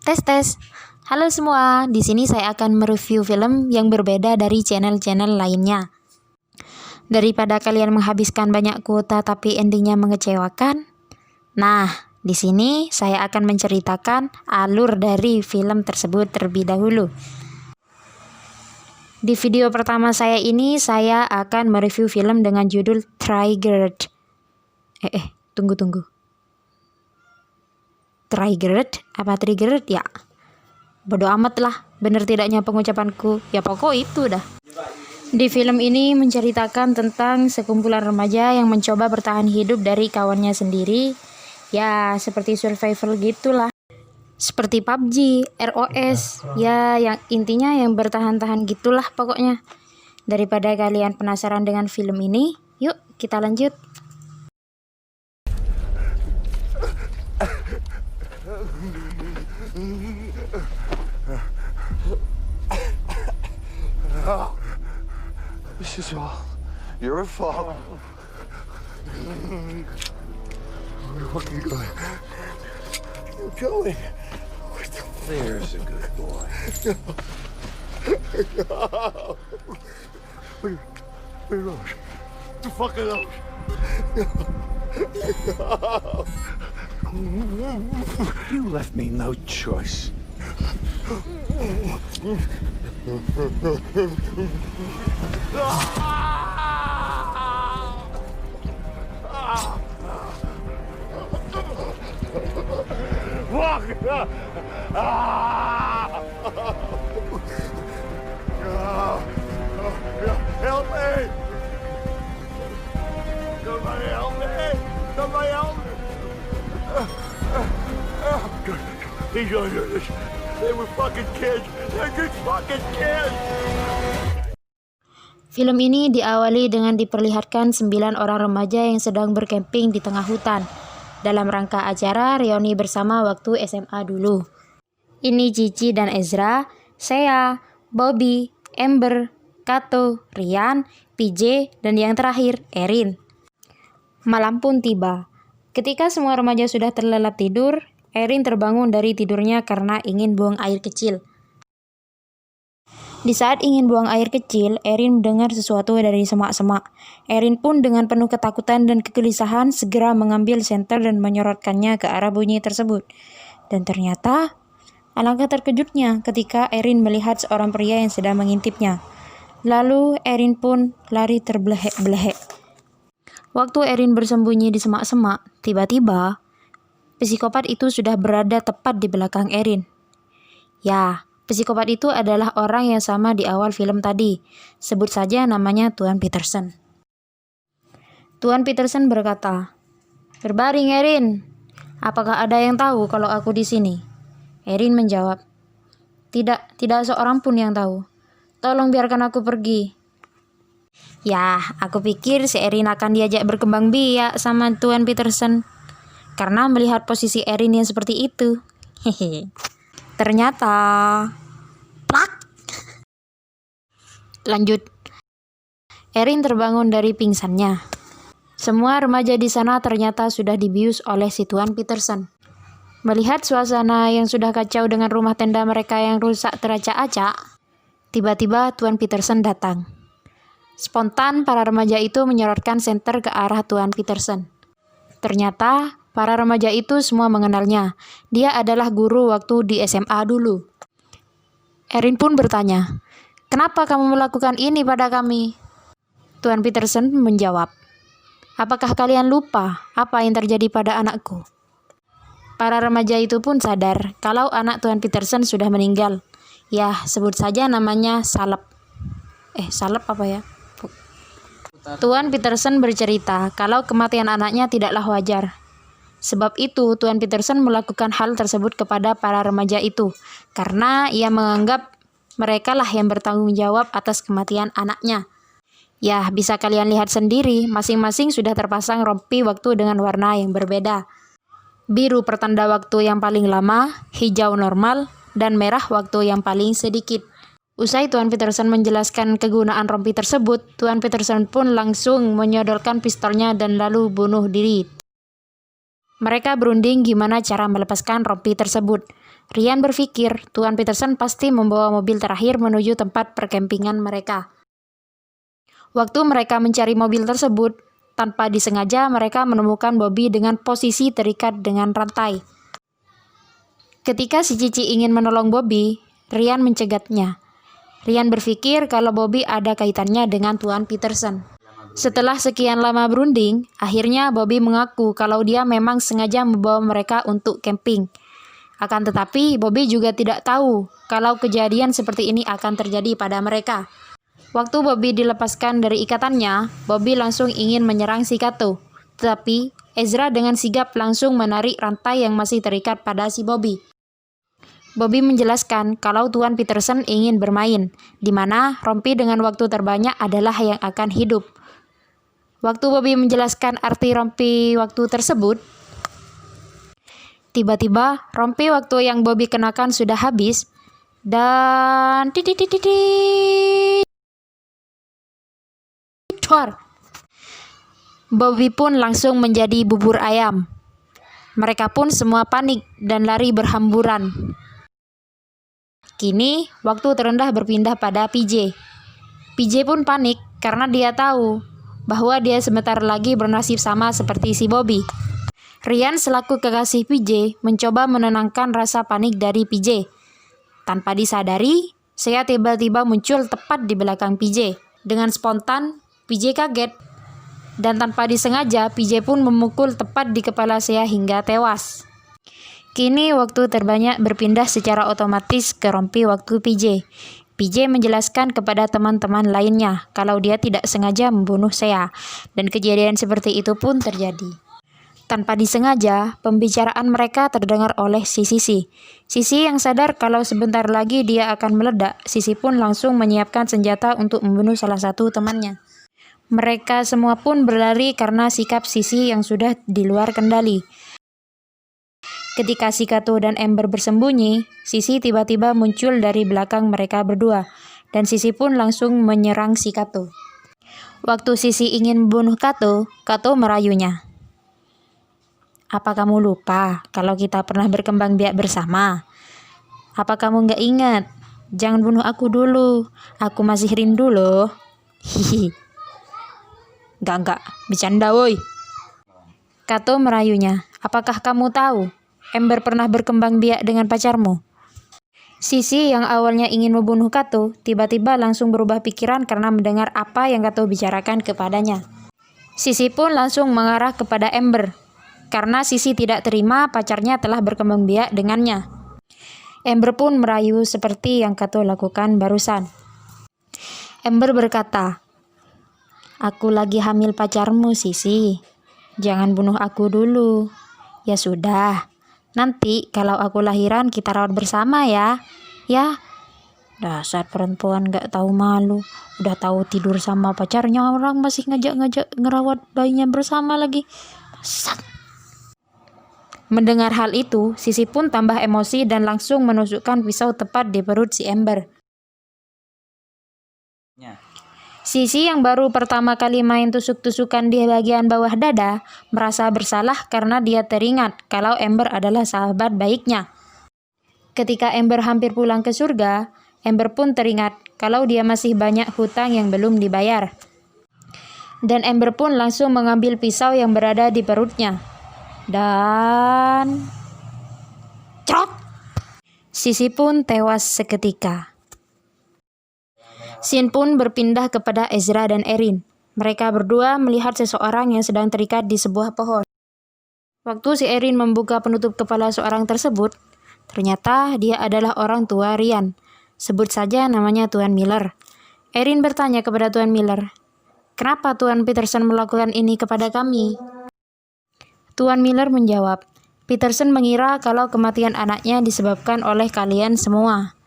Tes tes. Halo semua, di sini saya akan mereview film yang berbeda dari channel-channel lainnya. Daripada kalian menghabiskan banyak kuota tapi endingnya mengecewakan, nah, di sini saya akan menceritakan alur dari film tersebut terlebih dahulu. Di video pertama saya ini, saya akan mereview film dengan judul Triggered. Tunggu. Triggered? Apa triggered ya? Bodoh amat lah, bener tidaknya pengucapanku. Ya pokok itu dah. Di film ini menceritakan tentang sekumpulan remaja yang mencoba bertahan hidup dari kawannya sendiri. Ya, seperti survival gitulah. Seperti PUBG, ROS, ya yang intinya yang bertahan-tahan gitulah pokoknya. Daripada kalian penasaran dengan film ini, yuk kita lanjut. This is all your fault. What are you going? You're going. There's a good boy. Wait, Rose. The fuck is Rose? You left me no choice. Help me! Somebody help me! Somebody help me! He's gonna do this. They were fucking kids. They're just fucking kids. Film ini diawali dengan diperlihatkan 9 orang remaja yang sedang berkemping di tengah hutan dalam rangka acara reuni bersama waktu SMA dulu. Ini Cici dan Ezra, Sea, Bobby, Amber, Kato, Rian, PJ, dan yang terakhir, Erin. Malam pun tiba. Ketika semua remaja sudah terlelap tidur, Erin terbangun dari tidurnya karena ingin buang air kecil. Di saat ingin buang air kecil, Erin mendengar sesuatu dari semak-semak. Erin pun dengan penuh ketakutan dan kegelisahan segera mengambil senter dan menyorotkannya ke arah bunyi tersebut. Dan ternyata, alangkah terkejutnya ketika Erin melihat seorang pria yang sedang mengintipnya. Lalu Erin pun lari terbelehek-belehek. Waktu Erin bersembunyi di semak-semak, tiba-tiba psikopat itu sudah berada tepat di belakang Erin. Ya, psikopat itu adalah orang yang sama di awal film tadi. Sebut saja namanya Tuan Peterson. Tuan Peterson berkata, "Berbaring Erin. Apakah ada yang tahu kalau aku di sini?" Erin menjawab, Tidak seorang pun yang tahu. Tolong biarkan aku pergi." Ya, aku pikir si Erin akan diajak berkembang biak sama Tuan Peterson. Karena melihat posisi Erin yang seperti itu. Hehe. Ternyata plak. Lanjut. Erin terbangun dari pingsannya. Semua remaja di sana ternyata sudah dibius oleh si Tuan Peterson. Melihat suasana yang sudah kacau dengan rumah tenda mereka yang rusak teracak-acak, tiba-tiba Tuan Peterson datang. Spontan para remaja itu menyorotkan senter ke arah Tuan Peterson. Ternyata para remaja itu semua mengenalnya. Dia adalah guru waktu di SMA dulu. Erin pun bertanya, "Kenapa kamu melakukan ini pada kami?" Tuan Peterson menjawab, "Apakah kalian lupa apa yang terjadi pada anakku?" Para remaja itu pun sadar kalau anak Tuan Peterson sudah meninggal. Ya, sebut saja namanya Salep. Salep apa ya? Tuan Peterson bercerita kalau kematian anaknya tidaklah wajar. Sebab itu, Tuan Peterson melakukan hal tersebut kepada para remaja itu, karena ia menganggap mereka lah yang bertanggung jawab atas kematian anaknya. Ya, bisa kalian lihat sendiri, masing-masing sudah terpasang rompi waktu dengan warna yang berbeda. Biru pertanda waktu yang paling lama, hijau normal, dan merah waktu yang paling sedikit. Usai Tuan Peterson menjelaskan kegunaan rompi tersebut, Tuan Peterson pun langsung menyodorkan pistolnya dan lalu bunuh diri. Mereka berunding gimana cara melepaskan rompi tersebut. Ryan berpikir Tuan Peterson pasti membawa mobil terakhir menuju tempat perkempingan mereka. Waktu mereka mencari mobil tersebut, tanpa disengaja mereka menemukan Bobby dengan posisi terikat dengan rantai. Ketika si Cici ingin menolong Bobby, Ryan mencegatnya. Ryan berpikir kalau Bobby ada kaitannya dengan Tuan Peterson. Setelah sekian lama berunding, akhirnya Bobby mengaku kalau dia memang sengaja membawa mereka untuk camping. Akan tetapi, Bobby juga tidak tahu kalau kejadian seperti ini akan terjadi pada mereka. Waktu Bobby dilepaskan dari ikatannya, Bobby langsung ingin menyerang si Kato. Tetapi, Ezra dengan sigap langsung menarik rantai yang masih terikat pada si Bobby. Bobby menjelaskan kalau Tuan Peterson ingin bermain, di mana rompi dengan waktu terbanyak adalah yang akan hidup. Waktu Bobby menjelaskan arti rompi waktu tersebut, tiba-tiba rompi waktu yang Bobby kenakan sudah habis, dan Bobby pun langsung menjadi bubur ayam. Mereka pun semua panik dan lari berhamburan. Kini, waktu terendah berpindah pada PJ. PJ pun panik karena dia tahu bahwa dia sebentar lagi bernasib sama seperti si Bobby. Ryan selaku kekasih PJ mencoba menenangkan rasa panik dari PJ. Tanpa disadari, saya tiba-tiba muncul tepat di belakang PJ. Dengan spontan, PJ kaget. Dan tanpa disengaja, PJ pun memukul tepat di kepala saya hingga tewas. Kini waktu terbanyak berpindah secara otomatis ke rompi waktu PJ. PJ menjelaskan kepada teman-teman lainnya kalau dia tidak sengaja membunuh saya. Dan kejadian seperti itu pun terjadi. Tanpa disengaja, pembicaraan mereka terdengar oleh si Sisi. Sisi yang sadar kalau sebentar lagi dia akan meledak, Sisi pun langsung menyiapkan senjata untuk membunuh salah satu temannya. Mereka semua pun berlari karena sikap Sisi yang sudah di luar kendali. Ketika si Kato dan Ember bersembunyi, Sisi tiba-tiba muncul dari belakang mereka berdua, dan Sisi pun langsung menyerang si Kato. Waktu Sisi ingin membunuh Kato, Kato merayunya. Apa kamu lupa kalau kita pernah berkembang biak bersama? Apa kamu nggak ingat? Jangan bunuh aku dulu, aku masih rindu loh. Hihi. Enggak, bercanda woi. Kato merayunya. Apakah kamu tahu, Ember pernah berkembang biak dengan pacarmu? Sisi yang awalnya ingin membunuh Kato, tiba-tiba langsung berubah pikiran karena mendengar apa yang Kato bicarakan kepadanya. Sisi pun langsung mengarah kepada Ember, karena Sisi tidak terima pacarnya telah berkembang biak dengannya. Ember pun merayu seperti yang Kato lakukan barusan. Ember berkata, aku lagi hamil pacarmu, Sisi. Jangan bunuh aku dulu. Ya sudah, nanti kalau aku lahiran kita rawat bersama ya. Ya, dasar perempuan gak tahu malu. Udah tahu tidur sama pacarnya, orang masih ngajak-ngajak ngerawat bayinya bersama lagi. Sat. Mendengar hal itu, Sisi pun tambah emosi dan langsung menusukkan pisau tepat di perut si Ember. Sisi yang baru pertama kali main tusuk-tusukan di bagian bawah dada, merasa bersalah karena dia teringat kalau Ember adalah sahabat baiknya. Ketika Ember hampir pulang ke surga, Ember pun teringat kalau dia masih banyak hutang yang belum dibayar. Dan Ember pun langsung mengambil pisau yang berada di perutnya. Dan crok! Sisi pun tewas seketika. Scene pun berpindah kepada Ezra dan Erin. Mereka berdua melihat seseorang yang sedang terikat di sebuah pohon. Waktu si Erin membuka penutup kepala seorang tersebut, ternyata dia adalah orang tua Ryan. Sebut saja namanya Tuan Miller. Erin bertanya kepada Tuan Miller, kenapa Tuan Peterson melakukan ini kepada kami? Tuan Miller menjawab, Peterson mengira kalau kematian anaknya disebabkan oleh kalian semua.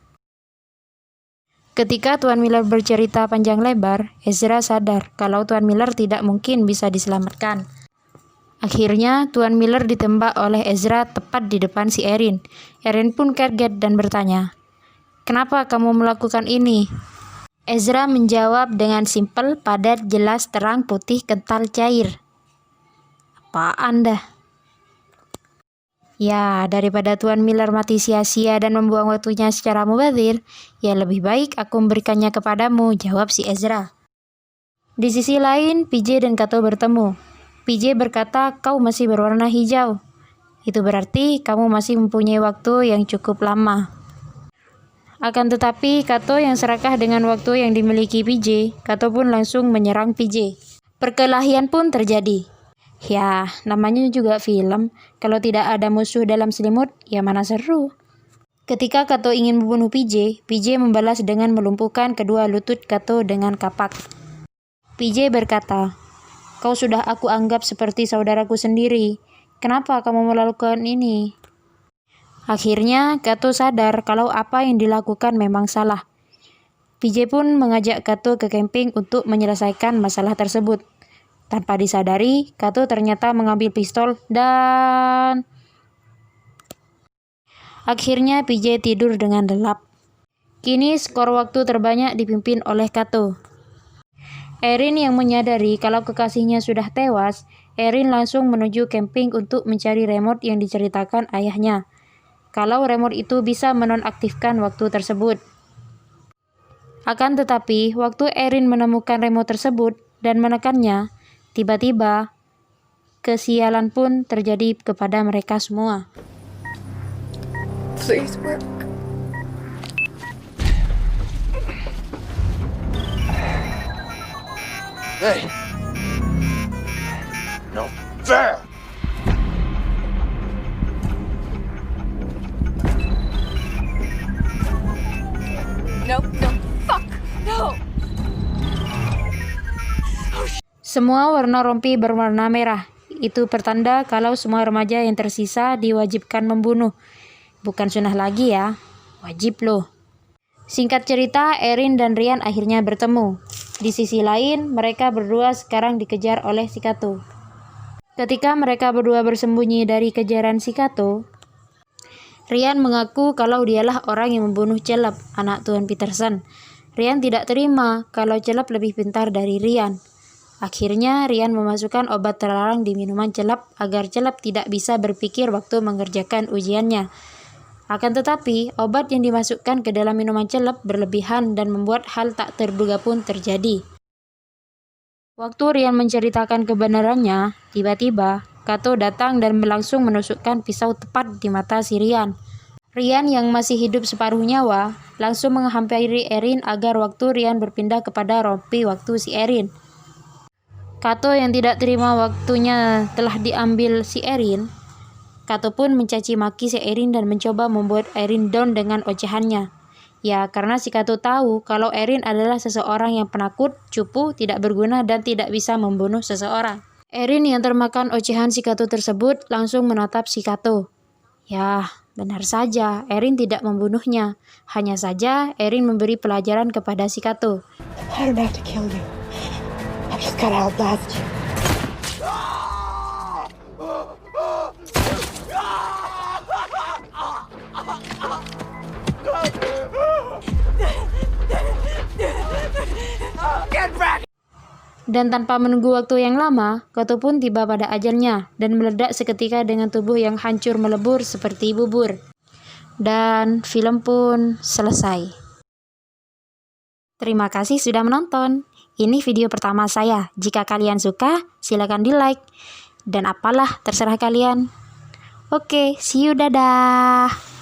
Ketika Tuan Miller bercerita panjang lebar, Ezra sadar kalau Tuan Miller tidak mungkin bisa diselamatkan. Akhirnya, Tuan Miller ditembak oleh Ezra tepat di depan si Erin. Erin pun kaget dan bertanya, kenapa kamu melakukan ini? Ezra menjawab dengan simpel, padat, jelas, terang, putih, kental, cair. Apaan dah? Ya, daripada Tuan Miller mati sia-sia dan membuang waktunya secara mubazir, ya lebih baik aku memberikannya kepadamu, jawab si Ezra. Di sisi lain, PJ dan Kato bertemu. PJ berkata, kau masih berwarna hijau. Itu berarti kamu masih mempunyai waktu yang cukup lama. Akan tetapi, Kato yang serakah dengan waktu yang dimiliki PJ, Kato pun langsung menyerang PJ. Perkelahian pun terjadi. Ya, namanya juga film. Kalau tidak ada musuh dalam selimut, ya mana seru. Ketika Kato ingin membunuh PJ, PJ membalas dengan melumpuhkan kedua lutut Kato dengan kapak. PJ berkata, kau sudah aku anggap seperti saudaraku sendiri. Kenapa kamu melakukan ini? Akhirnya, Kato sadar kalau apa yang dilakukan memang salah. PJ pun mengajak Kato ke camping untuk menyelesaikan masalah tersebut. Tanpa disadari, Kato ternyata mengambil pistol dan akhirnya PJ tidur dengan lelap. Kini skor waktu terbanyak dipimpin oleh Kato. Erin yang menyadari kalau kekasihnya sudah tewas, Erin langsung menuju camping untuk mencari remote yang diceritakan ayahnya. Kalau remote itu bisa menonaktifkan waktu tersebut. Akan tetapi, waktu Erin menemukan remote tersebut dan menekannya, tiba-tiba kesialan pun terjadi kepada mereka semua. Please work. Hey! No fair! No, fuck, no! Semua warna rompi berwarna merah. Itu pertanda kalau semua remaja yang tersisa diwajibkan membunuh. Bukan sunnah lagi ya, wajib loh. Singkat cerita, Erin dan Ryan akhirnya bertemu. Di sisi lain, mereka berdua sekarang dikejar oleh si Kato. Ketika mereka berdua bersembunyi dari kejaran si Kato, Ryan mengaku kalau dialah orang yang membunuh Caleb, anak Tuan Peterson. Ryan tidak terima kalau Caleb lebih pintar dari Ryan. Akhirnya, Ryan memasukkan obat terlarang di minuman Caleb agar Caleb tidak bisa berpikir waktu mengerjakan ujiannya. Akan tetapi, obat yang dimasukkan ke dalam minuman Caleb berlebihan dan membuat hal tak terduga pun terjadi. Waktu Ryan menceritakan kebenarannya, tiba-tiba Kato datang dan langsung menusukkan pisau tepat di mata si Ryan. Ryan yang masih hidup separuh nyawa, langsung menghampiri Erin agar waktu Ryan berpindah kepada rompi waktu si Erin. Kato yang tidak terima waktunya telah diambil si Erin, Kato pun mencaci maki si Erin dan mencoba membuat Erin down dengan ocehannya. Ya, karena si Kato tahu kalau Erin adalah seseorang yang penakut, cupu, tidak berguna, dan tidak bisa membunuh seseorang. Erin yang termakan ocehan si Kato tersebut langsung menatap si Kato. Ya, benar saja, Erin tidak membunuhnya. Hanya saja, Erin memberi pelajaran kepada si Kato. I don't have to kill you. I just gotta outlast you. Dan tanpa menunggu waktu yang lama, Kato pun tiba pada ajalnya dan meledak seketika dengan tubuh yang hancur melebur seperti bubur. Dan film pun selesai. Terima kasih sudah menonton. Ini video pertama saya. Jika kalian suka, silakan di-like. Dan apalah, terserah kalian. Oke, see you, dadah.